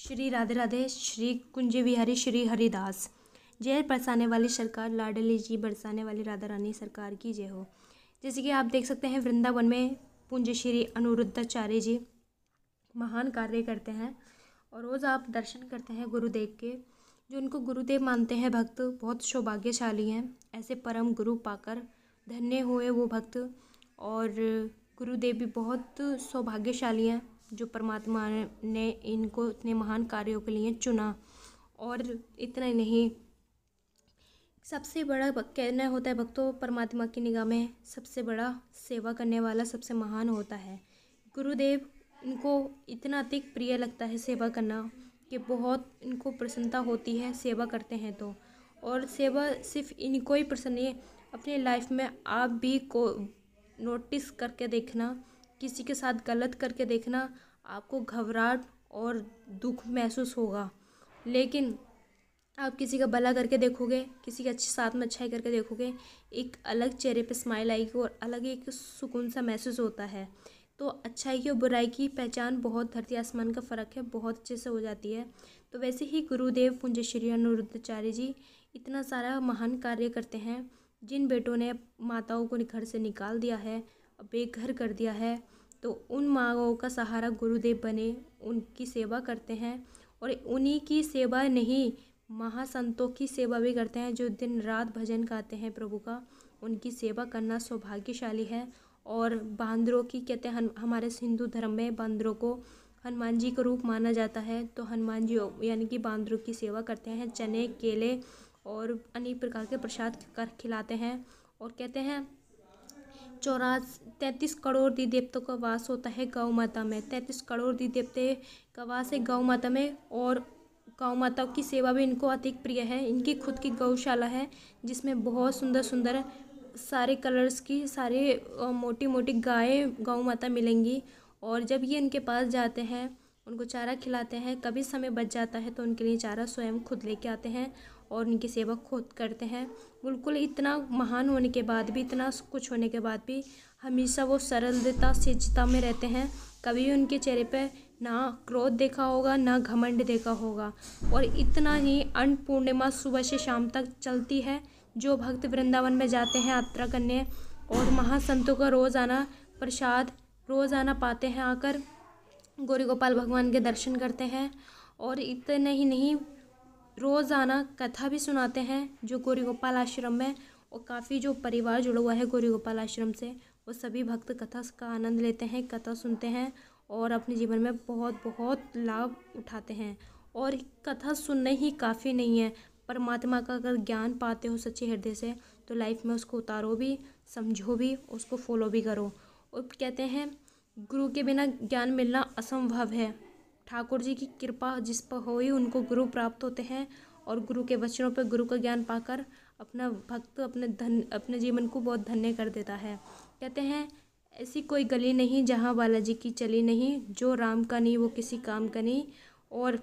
श्री राधे राधे। श्री कुंज बिहारी श्री हरिदास। जय बरसाने वाली सरकार, लाडली जी बरसाने वाली राधा रानी सरकार की जय हो। जैसे कि आप देख सकते हैं, वृंदावन में पूज्य श्री अनिरुद्धाचार्य जी महान कार्य करते हैं और रोज़ आप दर्शन करते हैं गुरुदेव के। जो उनको गुरुदेव मानते हैं भक्त बहुत सौभाग्यशाली हैं। ऐसे परम गुरु पाकर धन्य हुए वो भक्त। और गुरुदेव भी बहुत सौभाग्यशाली हैं जो परमात्मा ने इनको इतने महान कार्यों के लिए चुना। और इतना ही नहीं, सबसे बड़ा कहना होता है भक्तों, परमात्मा की निगाह में सबसे बड़ा सेवा करने वाला सबसे महान होता है गुरुदेव। इनको इतना अधिक प्रिय लगता है सेवा करना कि बहुत इनको प्रसन्नता होती है सेवा करते हैं तो। और सेवा सिर्फ इनको ही प्रसन्न है, अपने लाइफ में आप भी को नोटिस करके देखना, किसी के साथ गलत करके देखना, आपको घबराहट और दुख महसूस होगा। लेकिन आप किसी का भला करके देखोगे, किसी के अच्छे साथ में अच्छाई करके देखोगे, एक अलग चेहरे पे स्माइल आएगी और अलग एक सुकून सा महसूस होता है। तो अच्छाई की और बुराई की पहचान बहुत धरती आसमान का फ़र्क है, बहुत अच्छे से हो जाती है। तो वैसे ही गुरुदेव पूज्य श्री अनिरुद्धाचार्य जी इतना सारा महान कार्य करते हैं। जिन बेटों ने माताओं को घर से निकाल दिया है, बेघर कर दिया है, तो उन माँओं का सहारा गुरुदेव बने, उनकी सेवा करते हैं। और उन्हीं की सेवा नहीं, महासंतों की सेवा भी करते हैं जो दिन रात भजन गाते हैं प्रभु का। उनकी सेवा करना सौभाग्यशाली है। और बांदरों की कहते हैं, हमारे हिंदू धर्म में बांदरों को हनुमान जी का रूप माना जाता है। तो हनुमान जी यानी कि बांदरों की सेवा करते हैं, चने केले और अनेक प्रकार के प्रसाद कर खिलाते हैं। और कहते हैं 33 करोड़ दी देवताओं का वास होता है गौ माता में। 33 करोड़ दी देवते का वास है गौ माता में। और गौ माता की सेवा भी इनको अधिक प्रिय है। इनकी खुद की गौशाला है जिसमें बहुत सुंदर सुंदर सारे कलर्स की सारे मोटी मोटी गायें गौ माता मिलेंगी। और जब ये इनके पास जाते हैं, उनको चारा खिलाते हैं, कभी समय बच जाता है तो उनके लिए चारा स्वयं खुद लेके आते हैं और उनकी सेवा खुद करते हैं। बिल्कुल इतना महान होने के बाद भी, इतना कुछ होने के बाद भी हमेशा वो सरलता सहजता में रहते हैं। कभी उनके चेहरे पे ना क्रोध देखा होगा, ना घमंड देखा होगा। और इतना ही अन्नपूर्णिमा सुबह से शाम तक चलती है। जो भक्त वृंदावन में जाते हैं यात्रा करने और महासंतों का रोज़ाना प्रसाद रोज़ाना पाते हैं, आकर गौरी गोपाल भगवान के दर्शन करते हैं। और इतना ही नहीं, रोज़ाना कथा भी सुनाते हैं जो गौरी गोपाल आश्रम में। और काफ़ी जो परिवार जुड़ा हुआ है गौरी गोपाल आश्रम से, वो सभी भक्त कथा का आनंद लेते हैं, कथा सुनते हैं और अपने जीवन में बहुत बहुत लाभ उठाते हैं। और कथा सुनना ही काफ़ी नहीं है, परमात्मा का अगर ज्ञान पाते हो सच्चे हृदय से तो लाइफ में उसको उतारो भी, समझो भी, उसको फॉलो भी करो। और कहते हैं गुरु के बिना ज्ञान मिलना असंभव है। ठाकुर जी की कृपा जिस पर हुई उनको गुरु प्राप्त होते हैं। और गुरु के वचनों पर गुरु का ज्ञान पाकर अपना भक्त अपने जीवन को बहुत धन्य कर देता है। कहते हैं ऐसी कोई गली नहीं जहाँ बालाजी की चली नहीं, जो राम का नहीं वो किसी काम का नहीं। और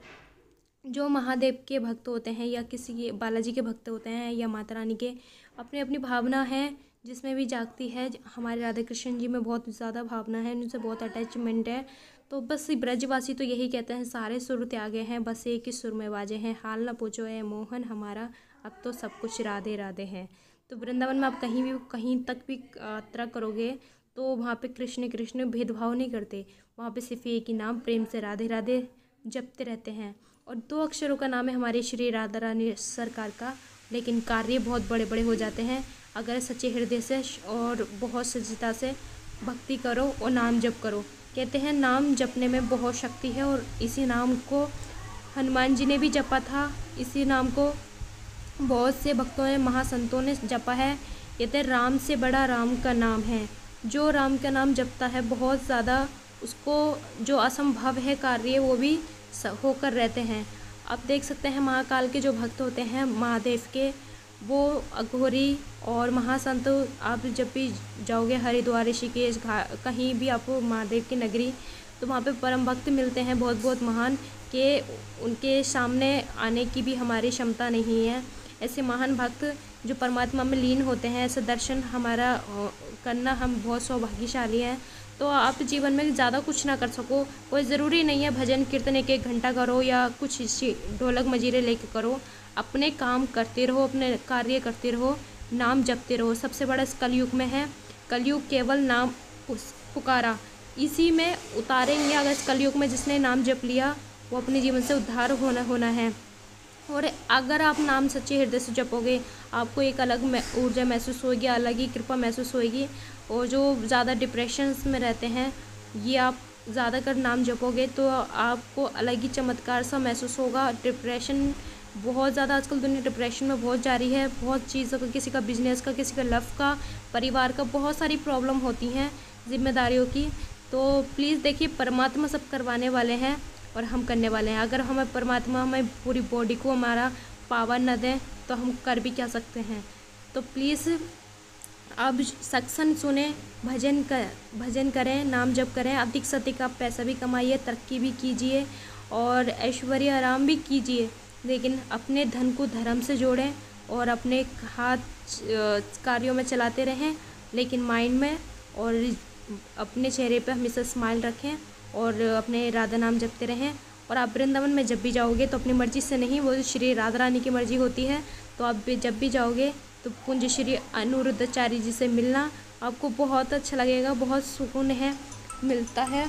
जो महादेव के भक्त होते हैं या किसी के बालाजी के भक्त होते हैं या माता रानी के, अपनी अपनी भावना है जिसमें भी जागती है। हमारे राधा कृष्ण जी में बहुत ज़्यादा भावना है, उनसे बहुत अटैचमेंट है। तो बस ब्रजवासी तो यही कहते हैं, सारे सुर त्यागे हैं बस एक ही सुर में बाजे हैं, हाल ना पूछो है मोहन हमारा, अब तो सब कुछ राधे राधे हैं। तो वृंदावन में आप कहीं तक भी यात्रा करोगे तो वहाँ पे कृष्ण कृष्ण भेदभाव नहीं करते। वहाँ पे सिर्फ एक ही नाम प्रेम से राधे राधे जपते रहते हैं। और 2 अक्षरों का नाम है हमारे श्री राधा रानी सरकार का, लेकिन कार्य बहुत बड़े बड़े हो जाते हैं अगर सच्चे हृदय से और बहुत सज्जता से भक्ति करो और नाम जप करो। कहते हैं नाम जपने में बहुत शक्ति है और इसी नाम को हनुमान जी ने भी जपा था, इसी नाम को बहुत से भक्तों ने महासंतों ने जपा है। कहते हैं राम से बड़ा राम का नाम है। जो राम का नाम जपता है बहुत ज़्यादा उसको जो असंभव है कार्य वो भी होकर रहते हैं। आप देख सकते हैं महाकाल के जो भक्त होते हैं महादेव के, वो अघोरी और महासंत, आप जब भी जाओगे हरिद्वार ऋषिकेश कहीं भी आपको महादेव की नगरी, तो वहाँ पे परम भक्त मिलते हैं बहुत बहुत महान के उनके सामने आने की भी हमारी क्षमता नहीं है। ऐसे महान भक्त जो परमात्मा में लीन होते हैं, ऐसे दर्शन हमारा करना हम बहुत सौभाग्यशाली हैं। तो आप जीवन में ज़्यादा कुछ ना कर सको। कोई ज़रूरी नहीं है भजन कीर्तन 1-1 घंटा करो या कुछ ढोलक मंजीरे लेके करो। अपने काम करते रहो, अपने कार्य करते रहो, नाम जपते रहो। सबसे बड़ा इस कलयुग में है, कलयुग केवल नाम पुकारा, इसी में उतारेंगे। अगर इस कलयुग में जिसने नाम जप लिया वो अपने जीवन से उद्धार होना है। और अगर आप नाम सच्चे हृदय से जपोगे, आपको एक अलग ऊर्जा महसूस होगी, अलग ही कृपा महसूस होगी। और जो ज़्यादा डिप्रेशंस में रहते हैं, ये आप ज़्यादा कर नाम जपोगे तो आपको अलग ही चमत्कार सा महसूस होगा। डिप्रेशन बहुत ज़्यादा आजकल दुनिया डिप्रेशन में बहुत जा रही है। बहुत चीज़ों का, किसी का बिजनेस का, किसी का लव का, परिवार का, बहुत सारी प्रॉब्लम होती हैं जिम्मेदारियों की। तो प्लीज़ देखिए, परमात्मा सब करवाने वाले हैं और हम करने वाले हैं। अगर हमें परमात्मा हमें पूरी बॉडी को हमारा पावर न दें तो हम कर भी क्या सकते हैं। तो प्लीज़ अब सत्संग सुने, भजन करें, नाम जप करें। अधिक से अधिक आप पैसा भी कमाइए, तरक्की भी कीजिए और ऐश्वर्य आराम भी कीजिए, लेकिन अपने धन को धर्म से जोड़ें और अपने हाथ कार्यों में चलाते रहें, लेकिन माइंड में और अपने चेहरे पे हमेशा स्माइल रखें और अपने राधा नाम जपते रहें। और आप वृंदावन में जब भी जाओगे तो अपनी मर्ज़ी से नहीं, वो श्री राधा रानी की मर्ज़ी होती है। तो आप जब भी जाओगे तो कुंज श्री अनिरुद्धाचार्य जी से मिलना, आपको बहुत अच्छा लगेगा, बहुत सुकून है मिलता है।